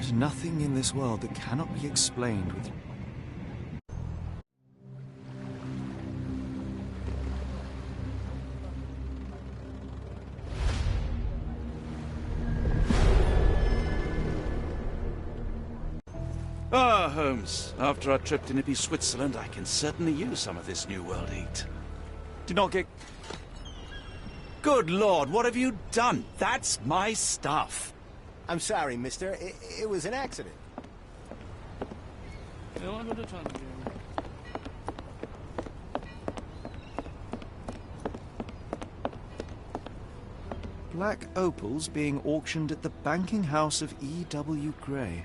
There's nothing in this world that cannot be explained with... Ah, Holmes. After our trip to nippy Switzerland, I can certainly use some of this New World heat. Do not get... Good Lord, what have you done? That's my stuff. I'm sorry, mister. It was an accident. Black opals being auctioned at the banking house of E.W. Gray.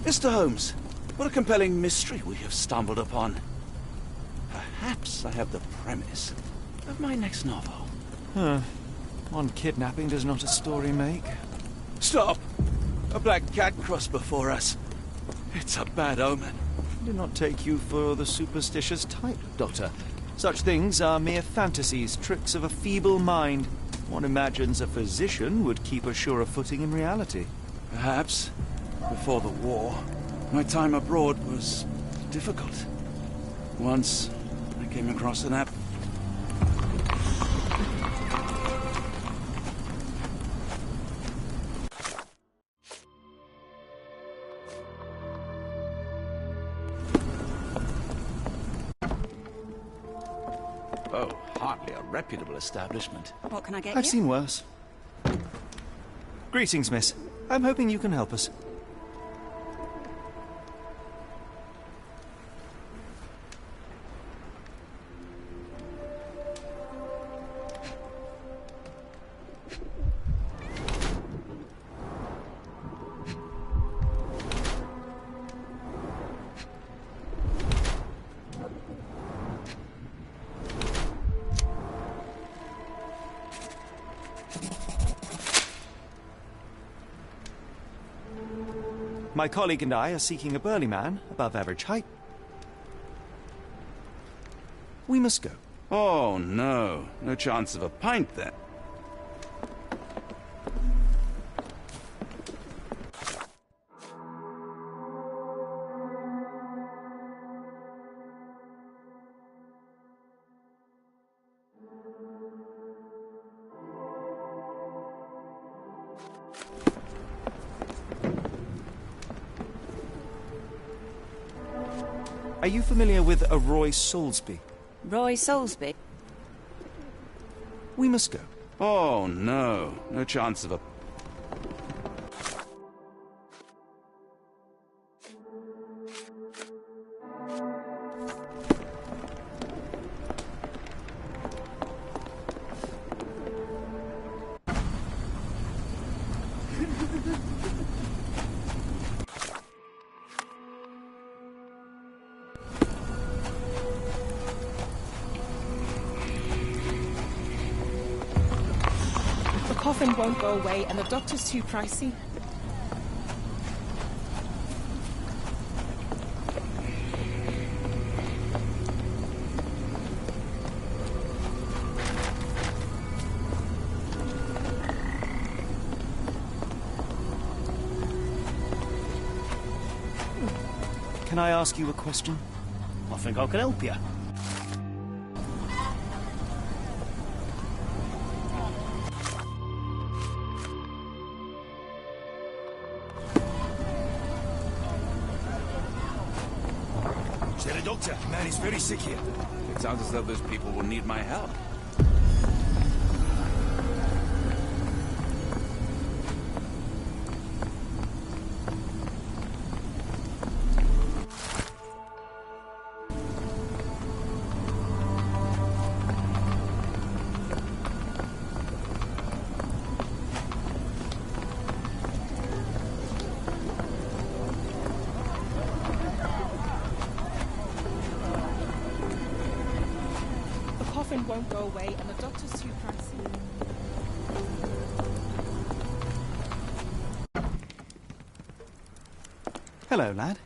Mr. Holmes, what a compelling mystery we have stumbled upon. Perhaps I have the premise of my next novel. One kidnapping does not a story make. Stop! A black cat crossed before us. It's a bad omen. I do not take you for the superstitious type, Doctor. Such things are mere fantasies, tricks of a feeble mind. One imagines a physician would keep a surer footing in reality. Perhaps. Before the war, my time abroad was difficult. Once, I came across an app. Oh, hardly a reputable establishment. What can I get you? I've seen worse. Greetings, miss. I'm hoping you can help us. My colleague and I are seeking a burly man, above average height. We must go. Oh, no. No chance of a pint, then. Are you familiar with a Roy Soulsby? Roy Soulsby? We must go. Oh, no. No chance of a... The coffin won't go away, and the doctor's too pricey. Can I ask you a question? I think I can help you. Say the doctor. Man is very sick here. It sounds as though those people will need my help. won't go away, and the doctor's too pricey. Hello, lad.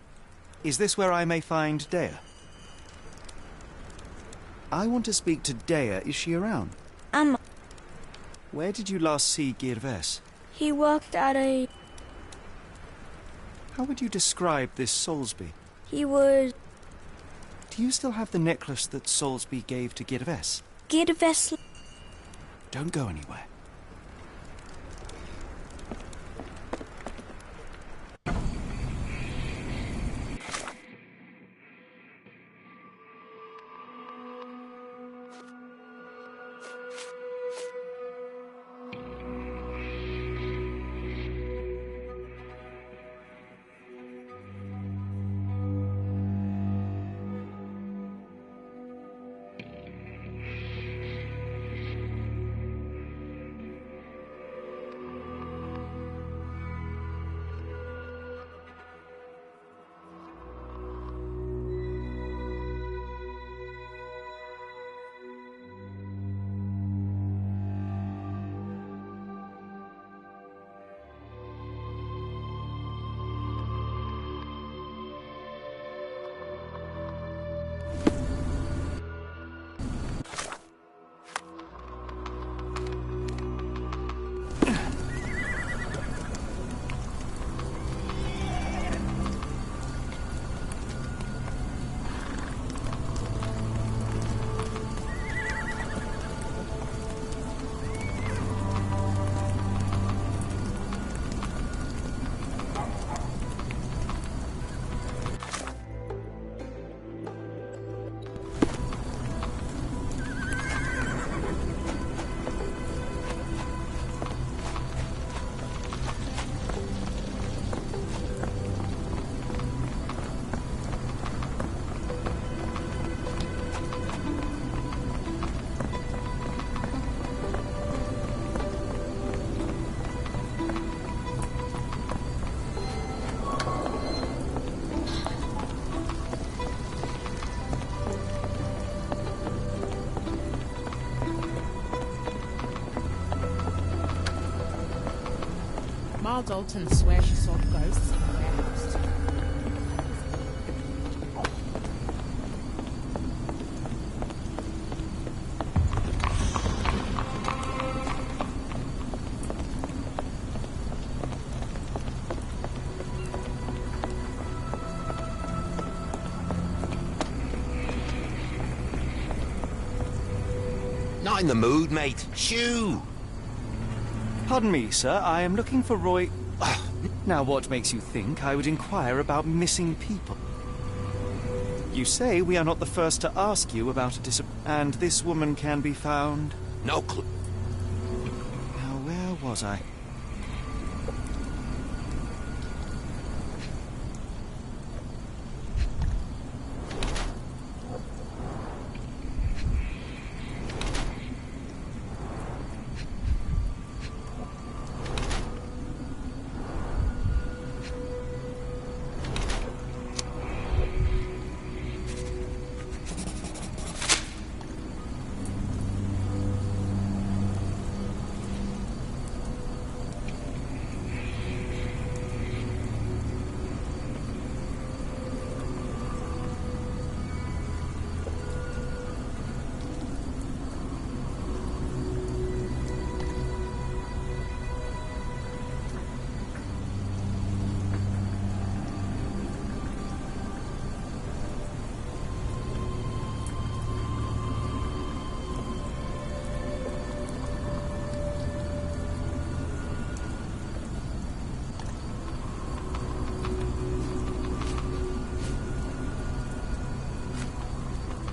Is this where I may find Dea? I want to speak to Dea. Is she around? Where did you last see Girves? He worked at a... How would you describe this Soulsby? He was... Do you still have the necklace that Soulsby gave to Girves? Girves... Don't go anywhere. Ma Dalton swears she saw ghosts in the warehouse. Not in the mood, mate. Shoo! Pardon me, sir. I am looking for Roy... Now, what makes you think I would inquire about missing people? You say we are not the first to ask you about a and this woman can be found... No clue. Now, where was I?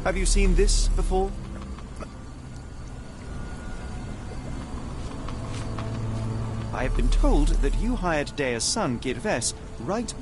Have you seen this before? I have been told that you hired Dea's son, Girves, right...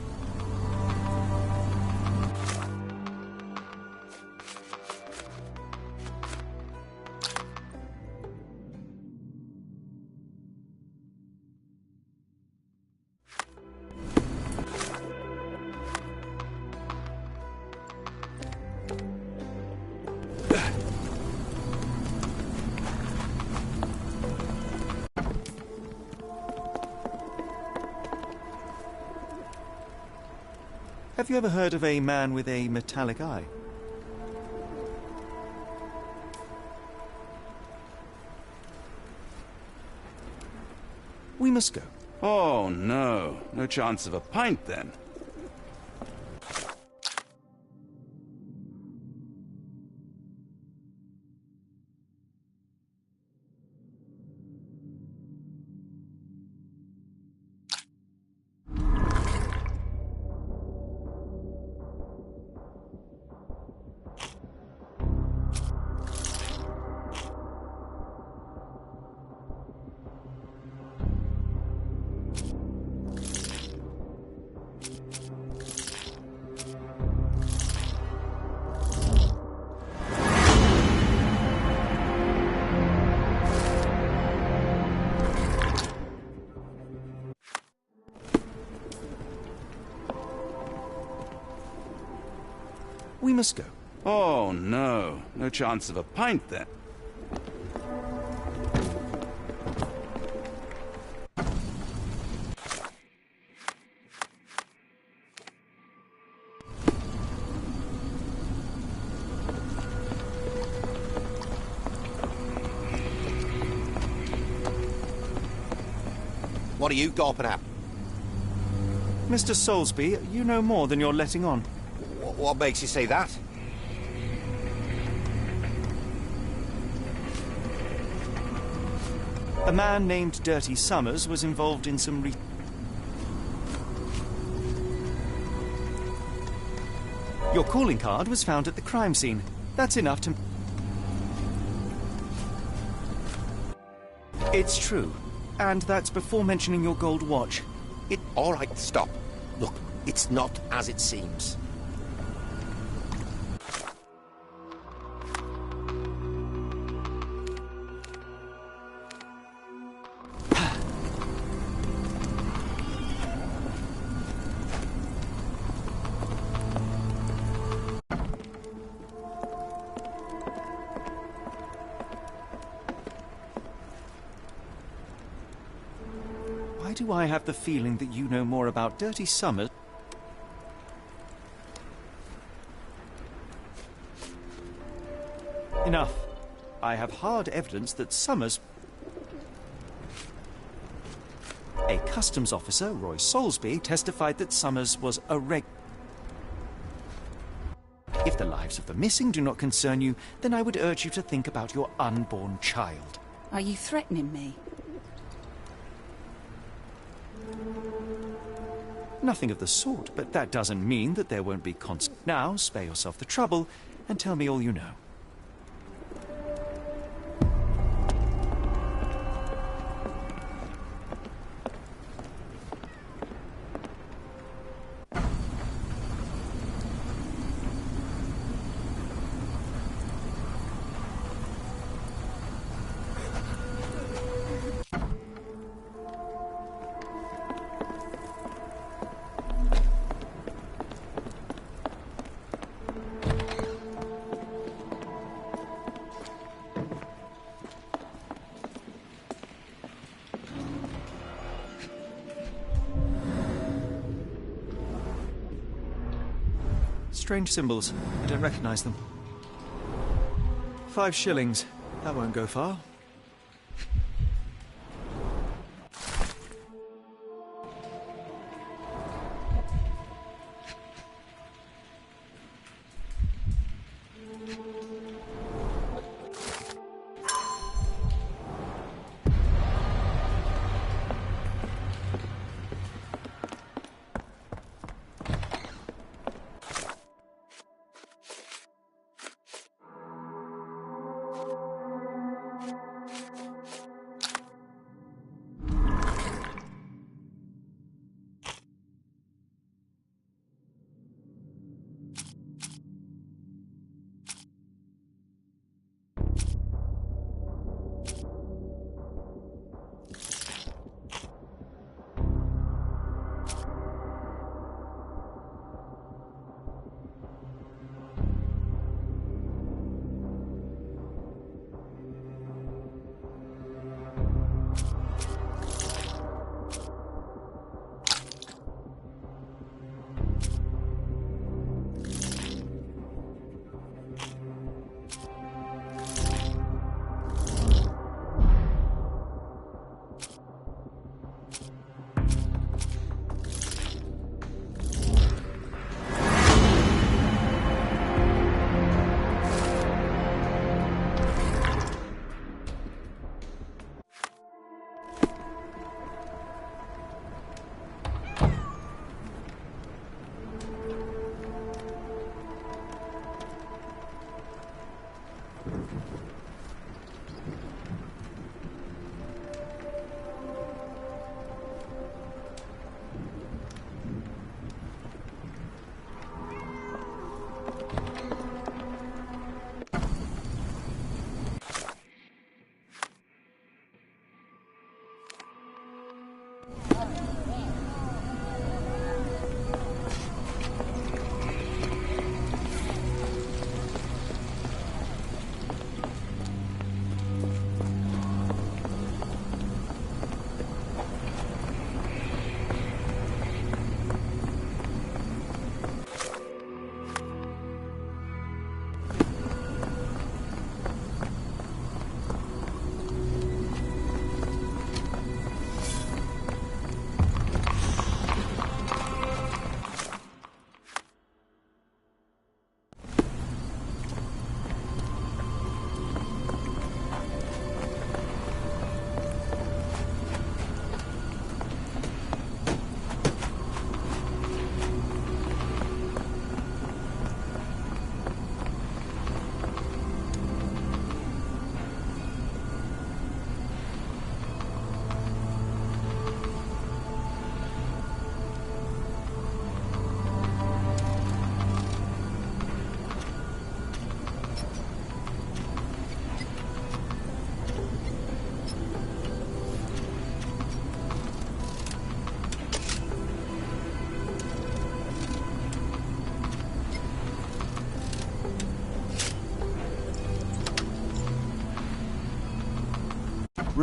Have you ever heard of a man with a metallic eye? We must go. Oh, no. No chance of a pint, then. We must go. Oh, no. No chance of a pint, then. What are you gawping at? Mr. Soulsby, you know more than you're letting on. What makes you say that? A man named Dirty Summers was involved in some Your calling card was found at the crime scene. That's enough to... It's true. And that's before mentioning your gold watch. All right, stop. Look, it's not as it seems. Why do I have the feeling that you know more about Dirty Summers? Enough. I have hard evidence that Summers... A customs officer, Roy Soulsby, testified that Summers was a If the lives of the missing do not concern you, then I would urge you to think about your unborn child. Are you threatening me? Nothing of the sort, but that doesn't mean that there won't be Now, spare yourself the trouble and tell me all you know. Strange symbols. I don't recognize them. 5 shillings. That won't go far.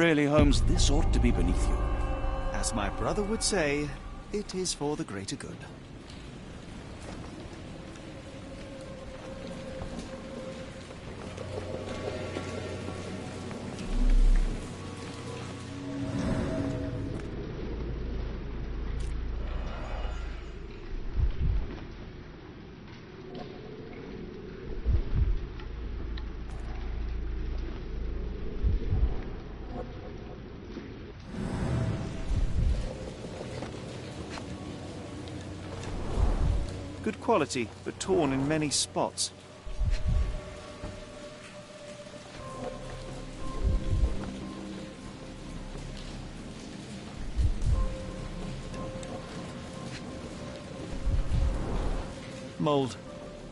Really, Holmes, this ought to be beneath you. As my brother would say, it is for the greater good. Good quality, but torn in many spots. Mold.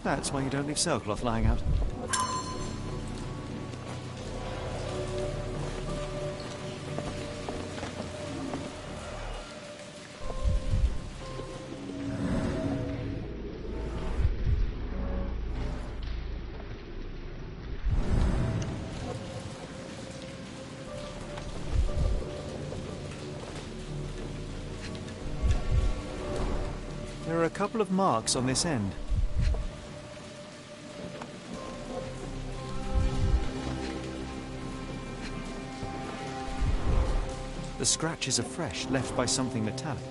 That's why you don't leave sailcloth lying out. There are a couple of marks on this end. The scratches are fresh, left by something metallic.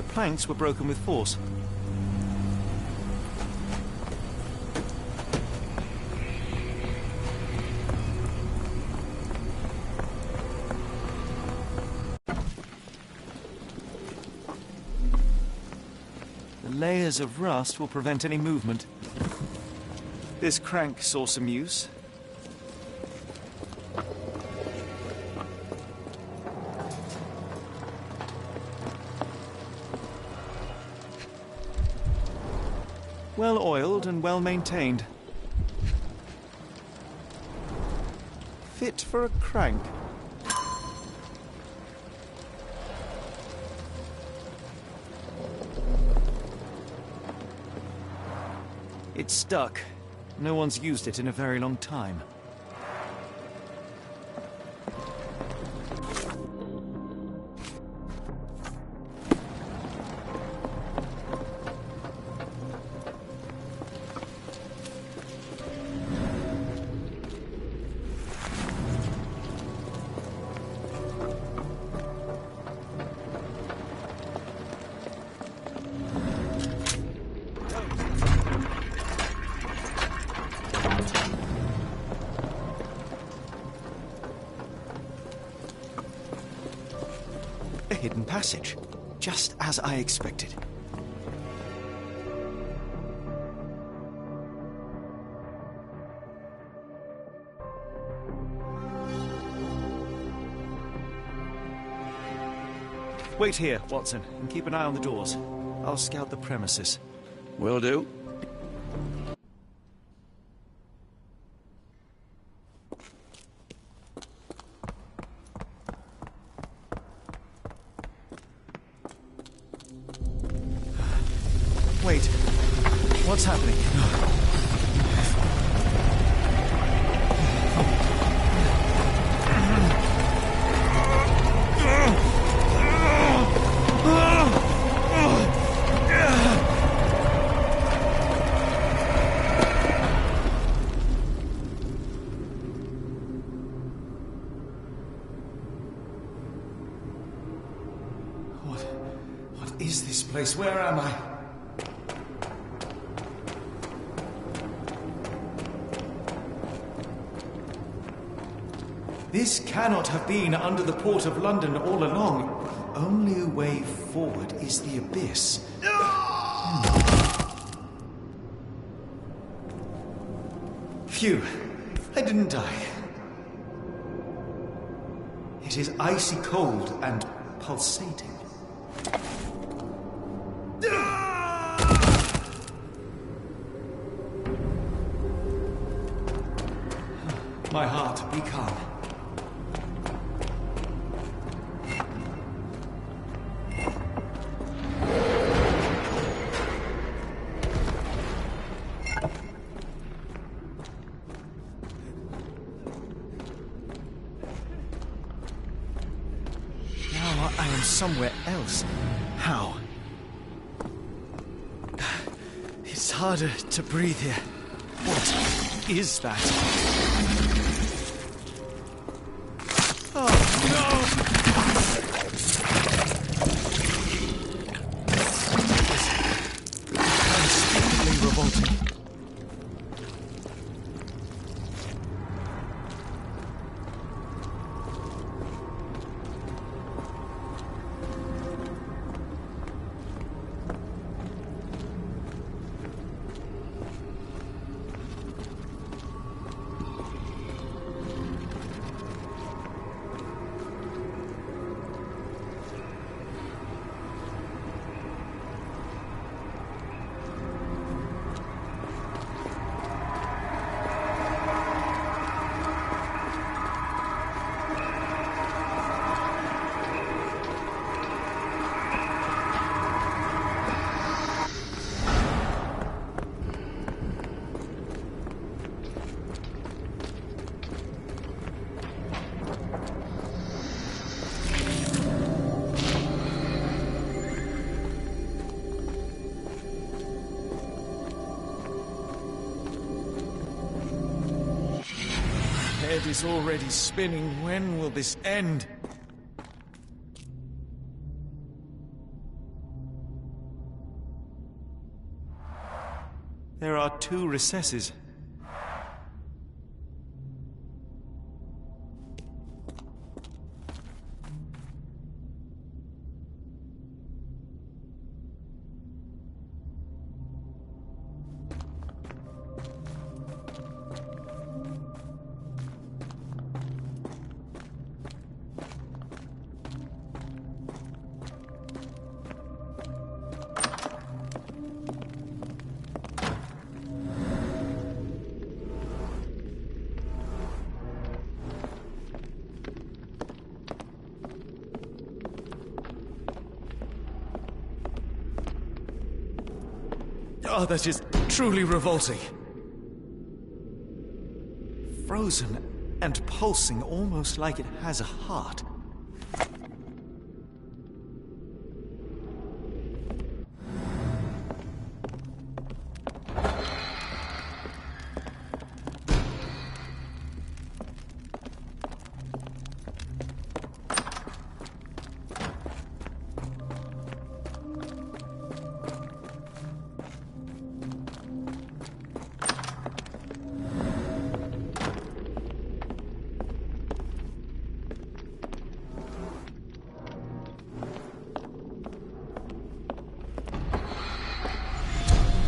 Planks were broken with force. The layers of rust will prevent any movement. This crank saw some use. Well oiled and well maintained. Fit for a crank. It's stuck. No one's used it in a very long time. A hidden passage, just as I expected. Wait here, Watson, and keep an eye on the doors. I'll scout the premises. Will do. Wait. What's happening? What is this place? Where am I? This cannot have been under the port of London all along. Only way forward is the abyss. Phew, I didn't die. It is icy cold and pulsating. My heart, be calm. Now I am somewhere else. How? It's harder to breathe here. What is that? Oh, no! Unspeakably revolting. Head is already spinning. When will this end? There are 2 recesses. Oh, that is truly revolting. Frozen and pulsing almost like it has a heart.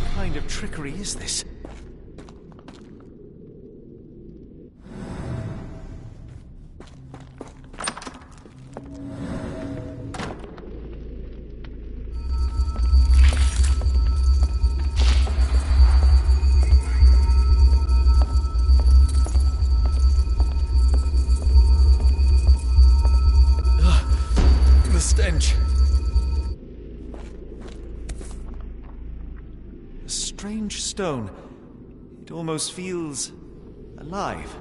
What kind of trickery is this? The stench. A strange stone. It almost feels alive.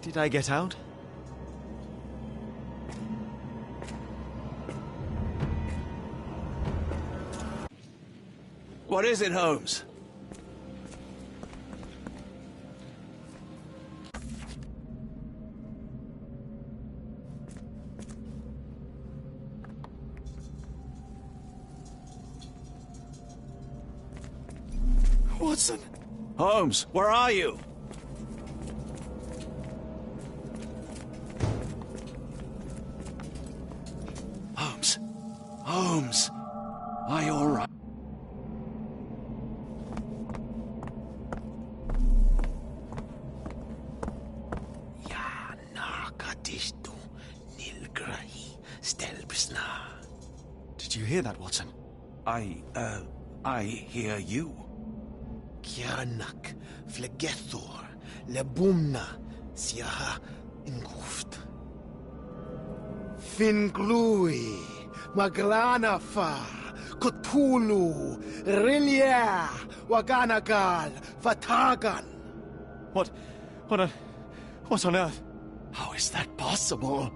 Did I get out? What is it, Holmes? Watson! Holmes, where are you? Holmes. Holmes. Are you all right? Did you hear that, Watson? I hear you. Kianak, Flegethor, Lebumna, Siaha, Inguft. Finglui, Maglanafa, Kutpulu, Rilia, Waganagal, Fatagan. What on earth? How is that possible?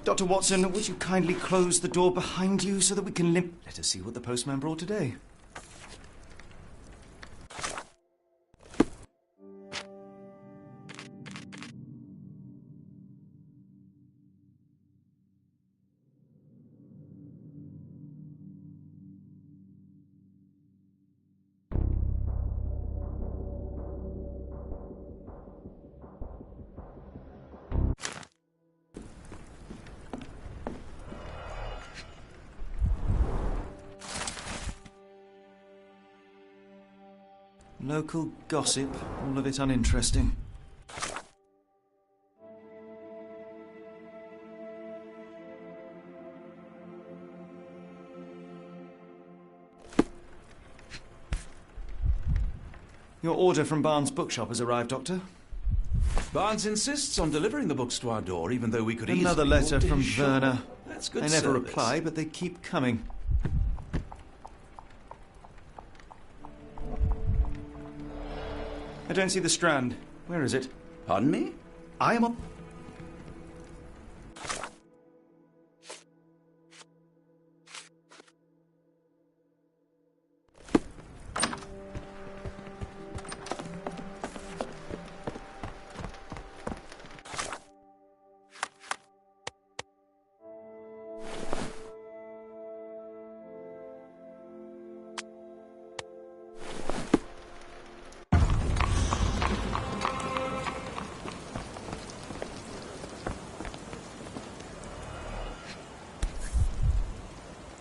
Dr. Watson, would you kindly close the door behind you so that we can let us see what the postman brought today. Local gossip, all of it uninteresting. Your order from Barnes' bookshop has arrived, Doctor. Barnes insists on delivering the books to our door, even though we could easily... Another letter walk to from his shop. Werner. That's good They never service. reply, but they keep coming. I don't see the Strand. Where is it? Pardon me? I am on...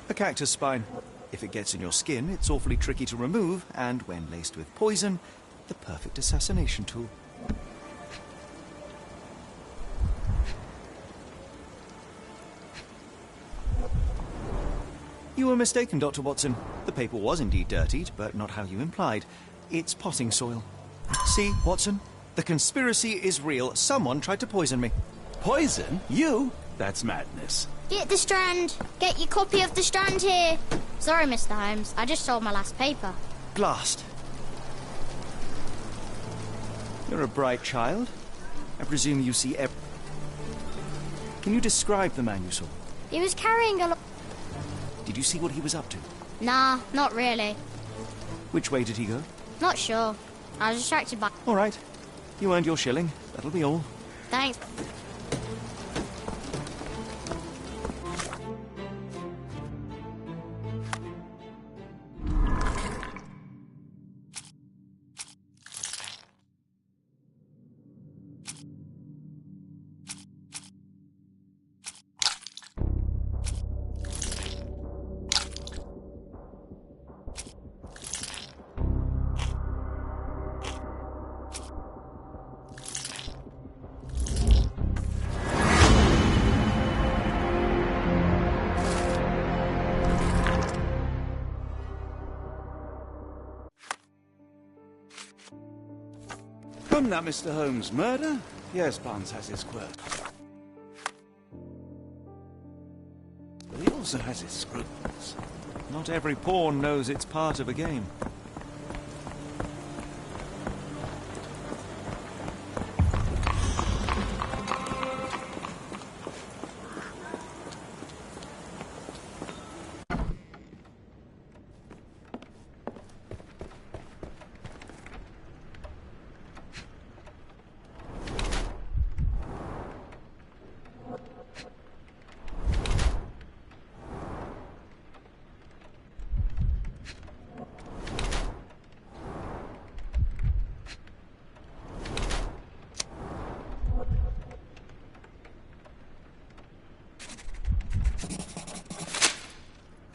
A cactus spine. If it gets in your skin, it's awfully tricky to remove, and when laced with poison, the perfect assassination tool. You were mistaken, Dr. Watson. The paper was indeed dirtied, but not how you implied. It's potting soil. See, Watson? The conspiracy is real. Someone tried to poison me. Poison? You? That's madness. Get the Strand. Get your copy of the Strand here. Sorry, Mr. Holmes. I just sold my last paper. Blast. You're a bright child. I presume you see Can you describe the man you saw? He was carrying a lot. Did you see what he was up to? Nah, not really. Which way did he go? Not sure. I was distracted by... All right. You earned your shilling. That'll be all. Thanks. Come now, Mr. Holmes. Murder? Yes, Barnes has his quirks. But he also has his scruples. Not every pawn knows it's part of a game.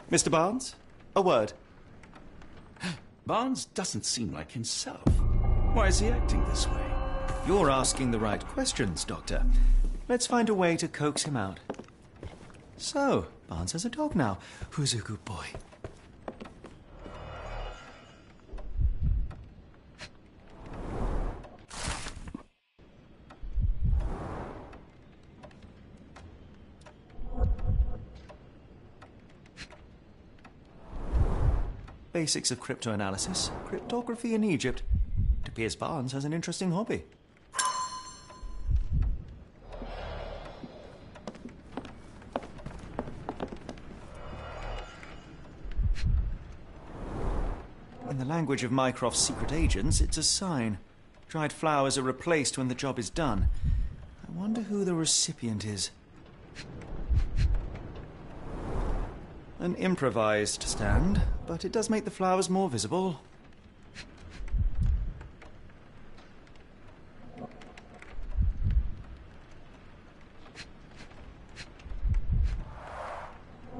Mr. Barnes, a word. Barnes doesn't seem like himself. Why is he acting this way? You're asking the right questions, Doctor. Let's find a way to coax him out. So, Barnes has a dog now. Who's a good boy? Basics of cryptoanalysis, cryptography in Egypt. It appears Barnes has an interesting hobby. In the language of Mycroft's secret agents, it's a sign. Dried flowers are replaced when the job is done. I wonder who the recipient is. An improvised stand, but it does make the flowers more visible.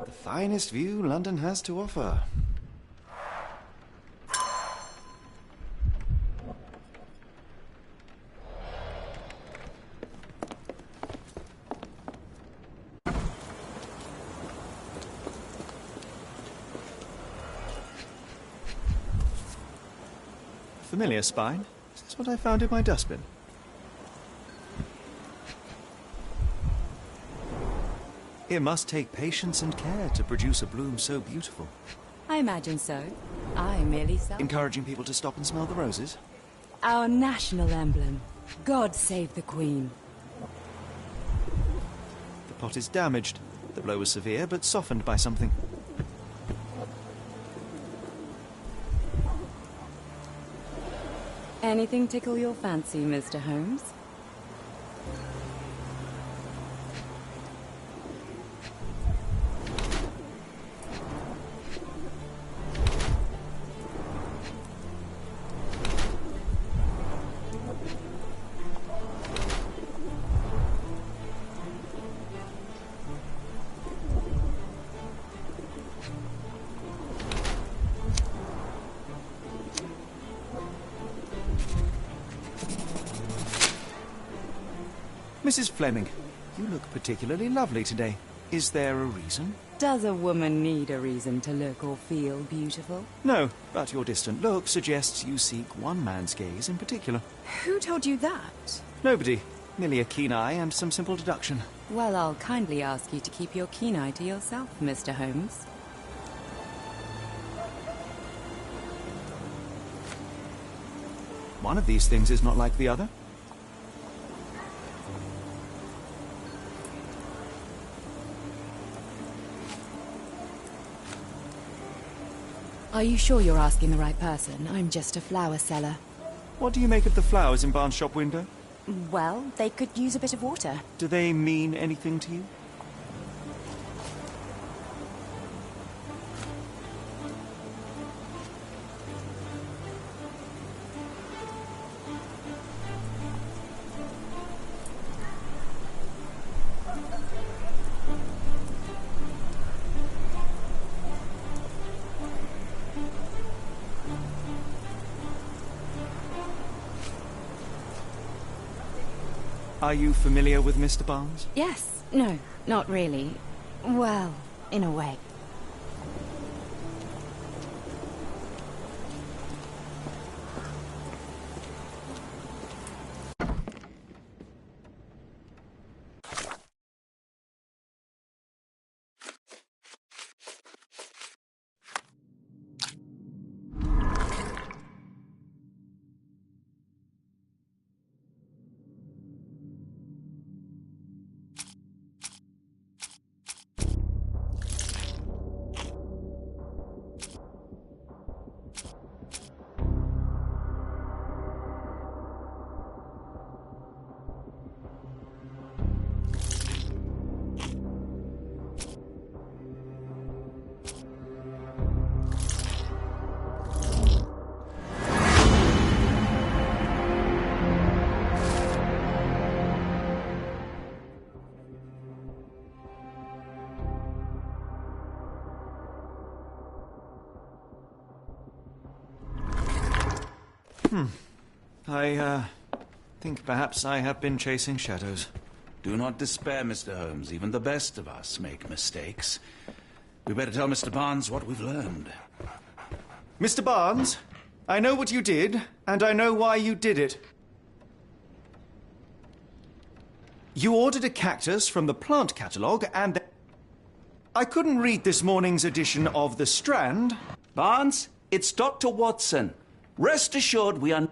The finest view London has to offer. Familiar spine. Is this what I found in my dustbin? It must take patience and care to produce a bloom so beautiful. I imagine so. I merely sell. Encouraging people to stop and smell the roses? Our national emblem. God save the Queen. The pot is damaged. The blow was severe, but softened by something. Anything tickle your fancy, Mr. Holmes? Mrs. Fleming, you look particularly lovely today. Is there a reason? Does a woman need a reason to look or feel beautiful? No, but your distant look suggests you seek one man's gaze in particular. Who told you that? Nobody. Merely a keen eye and some simple deduction. Well, I'll kindly ask you to keep your keen eye to yourself, Mr. Holmes. One of these things is not like the other. Are you sure you're asking the right person? I'm just a flower seller. What do you make of the flowers in Barnes' shop window? Well, they could use a bit of water. Do they mean anything to you? Are you familiar with Mr. Barnes? Yes. No, not really. Well, in a way. I think perhaps I have been chasing shadows. Do not despair, Mr. Holmes. Even the best of us make mistakes. We better tell Mr. Barnes what we've learned. Mr. Barnes, I know what you did, and I know why you did it. You ordered a cactus from the plant catalogue, and I couldn't read this morning's edition of The Strand. Barnes, it's Dr. Watson. Rest assured we are...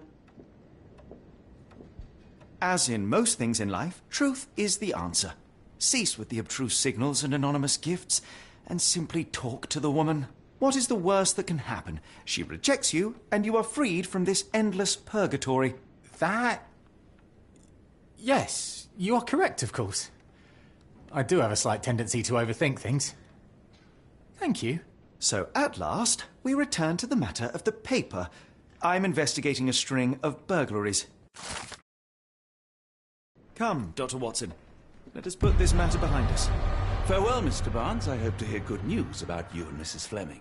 As in most things in life, truth is the answer. Cease with the abstruse signals and anonymous gifts, and simply talk to the woman. What is the worst that can happen? She rejects you, and you are freed from this endless purgatory. That... Yes, you are correct, of course. I do have a slight tendency to overthink things. Thank you. So, at last, we return to the matter of the paper. I'm investigating a string of burglaries. Come, Dr. Watson. Let us put this matter behind us. Farewell, Mr. Barnes. I hope to hear good news about you and Mrs. Fleming.